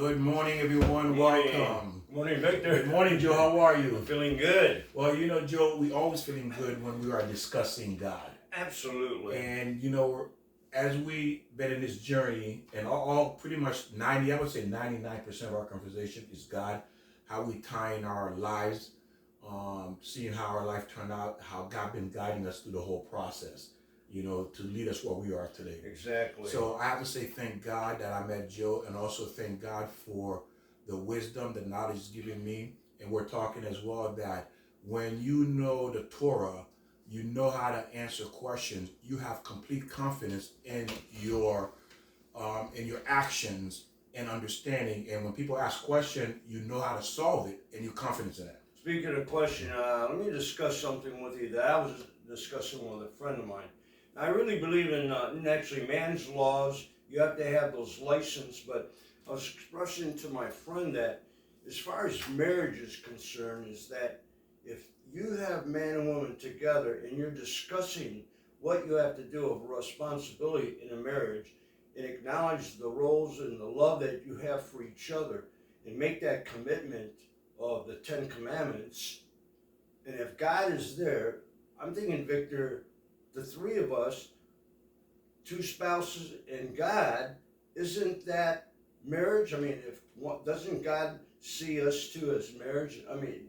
Good morning, everyone. Morning. Welcome. Morning, Victor. Good morning, Joe. How are you? I'm feeling good. Well, Joe, we always feeling good when we are discussing God. Absolutely. And as we been in this journey, and all pretty much 90, I would say 99% of our conversation is God, how we tie in our lives, seeing how our life turned out, how God been guiding us through the whole process, to lead us where we are today. Exactly. So I have to say thank God that I met Joe, and also thank God for the wisdom, the knowledge he's given me. And we're talking as well that when you know the Torah, you know how to answer questions. You have complete confidence in your actions and understanding. And when people ask questions, you know how to solve it, and you're confident in that. Speaking of question, let me discuss something with you that I was discussing with a friend of mine. I really believe in actually man's laws. You have to have those license, but I was expressing to my friend that as far as marriage is concerned, is that if you have man and woman together and you're discussing what you have to do of responsibility in a marriage and acknowledge the roles and the love that you have for each other and make that commitment of the 10 Commandments, and if God is there, I'm thinking, Victor, the three of us, two spouses and God, isn't that marriage? I mean, doesn't God see us two as marriage? I mean,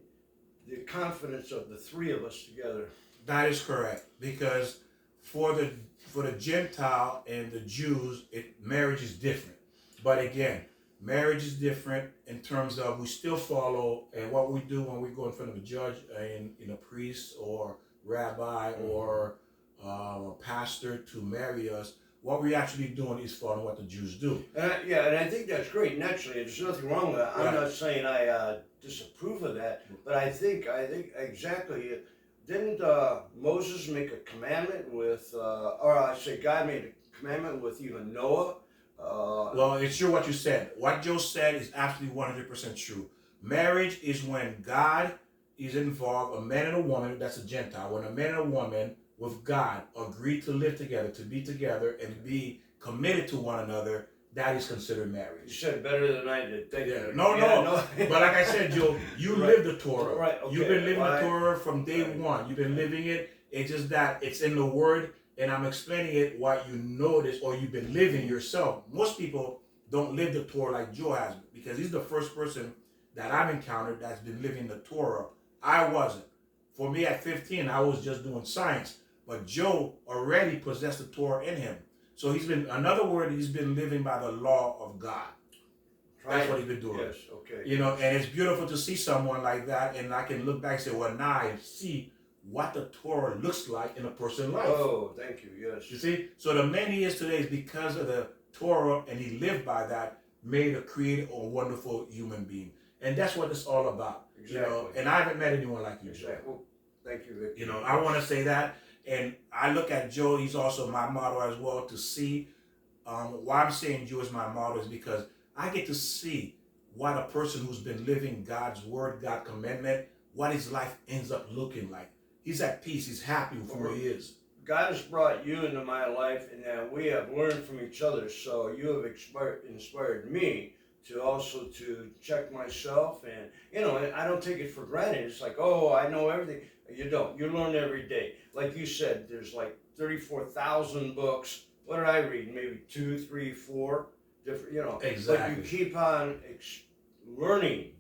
the confidence of the three of us together. That is correct, because for the Gentile and the Jews, marriage is different. But again, marriage is different in terms of we still follow, and what we do when we go in front of a judge and a priest or rabbi or a pastor to marry us. What we're actually doing is following what the Jews do. And I think that's great. Naturally, there's nothing wrong with that. I'm not saying I disapprove of that, but I think exactly. Didn't Moses make a commandment with, or I say God made a commandment with even Noah? Well, it's true what you said. What Joe said is absolutely 100% true. Marriage is when God is involved, a man and a woman, that's a Gentile. When a man and a woman with God agree to live together, to be together, and be committed to one another, that is considered marriage. You said it better than I did. Thank you. No. But like I said, Joe, you live the Torah. Right. Okay. You've been living the Torah from day one. You've been living it. It's just that it's in the Word, and I'm explaining it what you notice or you've been living yourself. Most people don't live the Torah like Joe has, because he's the first person that I've encountered that's been living the Torah. I wasn't. For me, at 15, I was just doing science. But Joe already possessed the Torah in him. So he's been living by the law of God. That's what he's been doing. Yes, okay. And it's beautiful to see someone like that, and I can look back and say, well, now I see what the Torah looks like in a person's life. Oh, thank you, yes. You see? So the man he is today is because of the Torah, and he lived by that, made a created a wonderful human being. And that's what it's all about. Exactly. And I haven't met anyone like you, Joe. Well, thank you, Victor. I want to say that. And I look at Joe, he's also my model as well, to see why I'm saying Joe is my model is because I get to see what a person who's been living God's word, God's commandment, what his life ends up looking like. He's at peace. He's happy with where he is. God has brought you into my life, and we have learned from each other. So you have inspired me to also to check myself, and I don't take it for granted. It's like, oh, I know everything. You don't. You learn every day. Like you said, there's like 34,000 books. What did I read? Maybe 2, 3, 4 different. Exactly. But you keep on learning.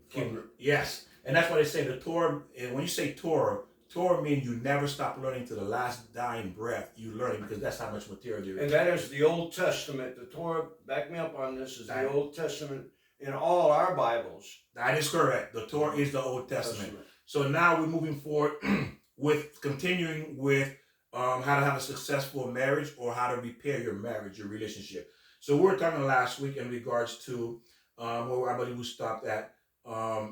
Yes, and that's why they say the Torah. And when you say Torah means you never stop learning to the last dying breath. You learn because that's how much material there is. And that is the Old Testament. The Torah, back me up on this, is the Old Testament in all our Bibles. That is correct. The Torah is the Old Testament. So now we're moving forward with continuing with how to have a successful marriage, or how to repair your marriage, your relationship. So we were talking last week in regards to where I believe we stopped at,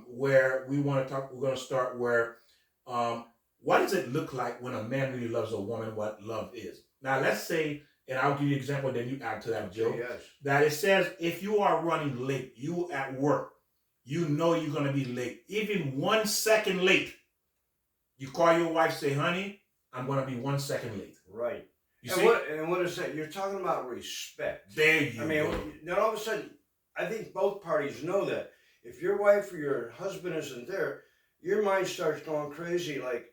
where we want to talk. We're going to start where what does it look like when a man really loves a woman? What love is. Now let's say, and I'll give you an example, then you add to that, Joe. Yes. That it says if you are running late, you at work, you know you're going to be late. Even 1 second late. You call your wife, say, honey, I'm going to be 1 second late. Right. You see? And what is that? You're talking about respect. There you go. Then all of a sudden, I think both parties know that. If your wife or your husband isn't there, your mind starts going crazy. Like,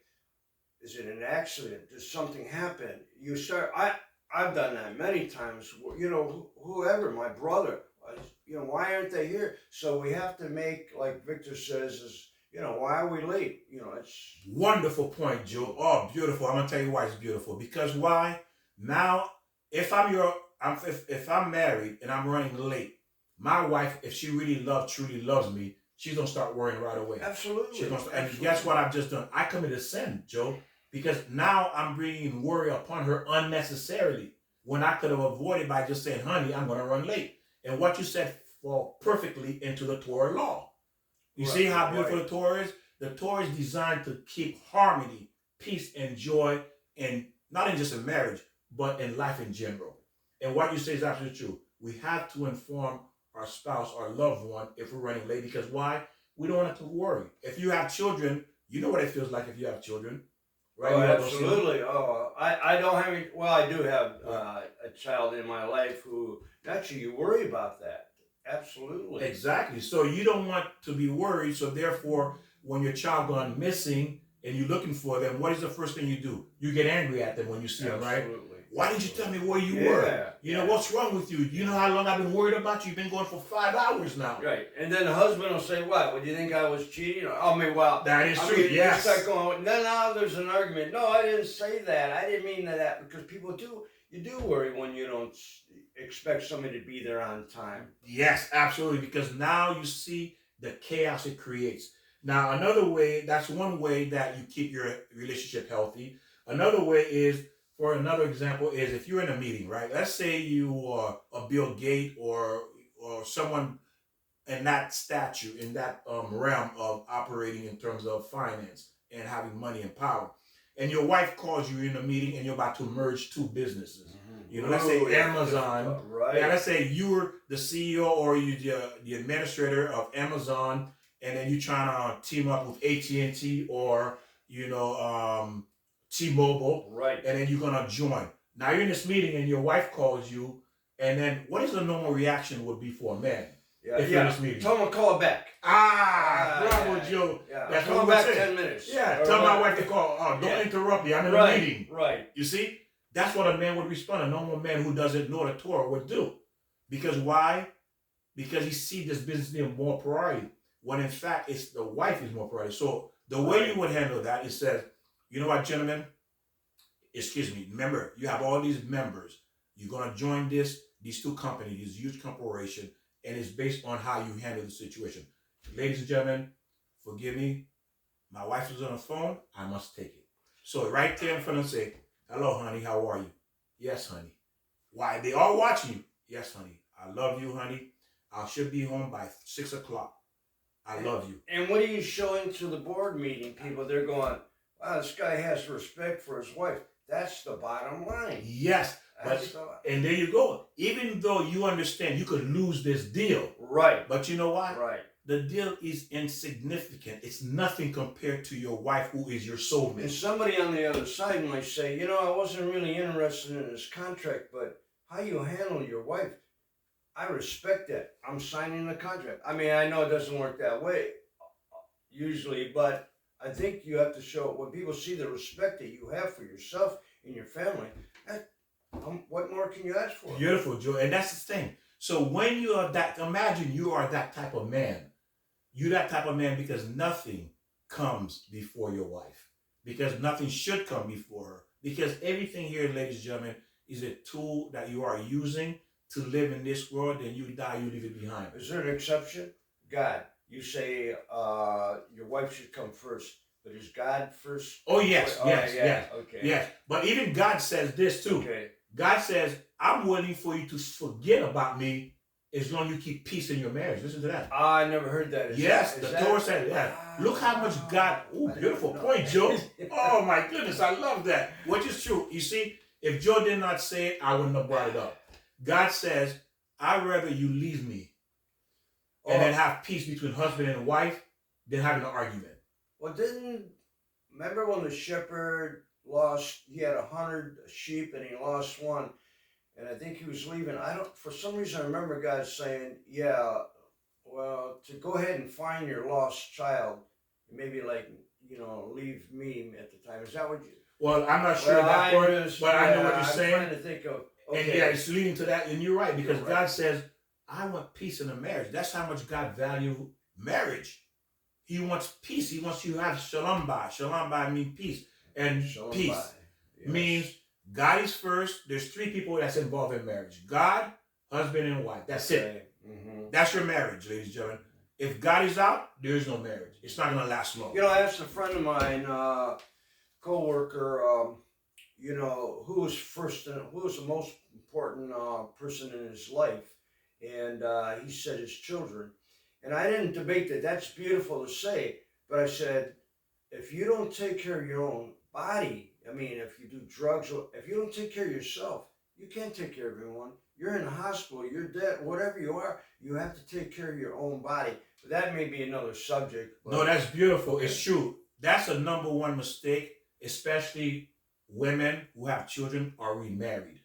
is it an accident? Does something happen? You start. I've done that many times. You know, whoever, my brother. You know, why aren't they here? So we have to make, like Victor says, is, you know, why are we late? You know, it's Wonderful point, Joe. Oh, beautiful. I'm gonna tell you why it's beautiful. Because why? Now, if if I'm married and I'm running late, my wife, if she really truly loves me, she's gonna start worrying right away. absolutely. She's gonna start, and guess what I've just done? I committed sin, Joe, because now I'm bringing worry upon her unnecessarily when I could have avoided by just saying, "Honey, I'm gonna run late." And what you said fall perfectly into the Torah law. You see how beautiful the Torah is? The Torah is designed to keep harmony, peace, and joy, and not in just a marriage, but in life in general. And what you say is absolutely true. We have to inform our spouse, our loved one, if we're running late, because why? We don't want to worry. If you have children, you know what it feels like if you have children, right? Oh, absolutely. Oh, I don't have any. Well, I do have a child in my life who actually you worry about that. Absolutely. Exactly. So you don't want to be worried. So therefore, when your child gone missing and you're looking for them, what is the first thing you do? You get angry at them when you see them, right? Why didn't you tell me where you were? You know, what's wrong with you? You know how long I've been worried about you? You've been going for 5 hours now. Right. And then the husband will say, what? Would you think I was cheating? I mean, well. That is true, yes. You start going, no, there's an argument. No, I didn't say that. I didn't mean that. Because people do, you do worry when you don't expect somebody to be there on time. Yes, absolutely. Because now you see the chaos it creates. Now, another way, that's one way that you keep your relationship healthy. Another way is, for another example, is if you're in a meeting, right? Let's say you are a Bill Gates or someone in that stature, in that realm of operating in terms of finance and having money and power. And your wife calls you in a meeting and you're about to merge two businesses. You know, let's say Amazon. Right. Yeah, let's say you're the CEO or you're the administrator of Amazon, and then you're trying to team up with AT&T or, you know, T-Mobile. Right. And then you're going to join. Now you're in this meeting and your wife calls you, and then what is the normal reaction would be for a man? If you're in this meeting? Tell him to call back. Bravo, Joe. That's call back 10 minutes. Yeah, tell my wife to call. Oh, don't interrupt me. I'm in a meeting. Right. You see? That's what a man would respond. A normal man who doesn't know the Torah would do. Because why? Because he sees this business being more priority. When in fact, it's the wife is more priority. So the way you would handle that is says, you know what, gentlemen? Excuse me. Remember, you have all these members. You're going to join these two companies, this huge corporation, and it's based on how you handle the situation. Ladies and gentlemen, forgive me. My wife is on the phone. I must take it. So right there in front of say, hello, honey. How are you? Yes, honey. Why? They all watching you. Yes, honey. I love you, honey. I should be home by 6 o'clock. I love you. And what are you showing to the board meeting people? They're going, wow, this guy has respect for his wife. That's the bottom line. Yes. And there you go. Even though you understand you could lose this deal. Right. But you know why? Right. The deal is insignificant. It's nothing compared to your wife who is your soulmate. And somebody on the other side might say, you know, I wasn't really interested in this contract, but how you handle your wife, I respect that. I'm signing the contract. I mean, I know it doesn't work that way usually, but I think you have to show, when people see the respect that you have for yourself and your family, what more can you ask for? Beautiful, Joe. And that's the thing. So when you are that, imagine you are that type of man. You're that type of man because nothing comes before your wife. Because nothing should come before her. Because everything here, ladies and gentlemen, is a tool that you are using to live in this world. Then you die, you leave it behind. Is there an exception? God. You say your wife should come first. But is God first? Oh, yes, yes. Okay. Yes. But even God says this too. Okay. God says, I'm willing for you to forget about me as long as you keep peace in your marriage. Listen to that. I never heard that. The Torah said that. Look how much God, beautiful point, Joe. Oh my goodness, I love that. Which is true. You see, if Joe did not say it, I wouldn't have brought it up. God says, I'd rather you leave me and then have peace between husband and wife than having an argument. Well, remember when the shepherd he had 100 sheep and he lost one, and I think he was leaving. I don't. For some reason, I remember God saying, "Yeah, well, to go ahead and find your lost child, maybe like leave me at the time." Is that what you? Well, I'm not sure Well, that part, but I know what you're I'm saying. trying to think of. And Okay. yeah, it's leading to that, and you're right, because You're right. God says, I want peace in a marriage. That's how much God values marriage. He wants peace. He wants you to have shalom ba. Shalom ba means peace. And Shalom peace bye. Yes. means God is first. There's three people that's involved in marriage. God, husband, and wife. That's it. Mm-hmm. That's your marriage, ladies and gentlemen. If God is out, there is no marriage. It's not going to last long. I asked a friend of mine, co-worker, who was the most important person in his life, and he said his children. And I didn't debate that. That's beautiful to say, but I said, if you don't take care of your own body, I mean, if you do drugs, if you don't take care of yourself, you can't take care of everyone. You're in a hospital, you're dead, whatever you are, you have to take care of your own body. But that may be another subject. No, that's beautiful. It's true. That's a number one mistake, especially women who have children are remarried.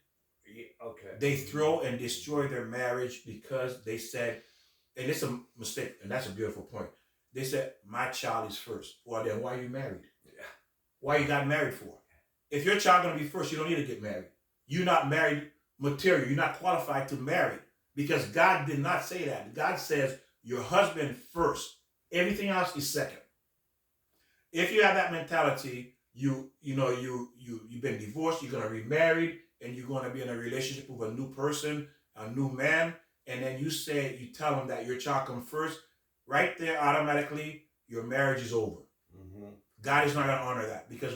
Okay. They throw and destroy their marriage because they said, and it's a mistake, and that's a beautiful point. They said, my child is first. Well, then why are you married? Yeah. Why you got married for? If your child going to be first, you don't need to get married. You're not married material. You're not qualified to marry, because God did not say that. God says your husband first. Everything else is second. If you have that mentality, you've been divorced, you're going to remarry, and you're going to be in a relationship with a new person, a new man, and then you tell them that your child comes first, right there, automatically, your marriage is over. Mm-hmm. God is not going to honor that, because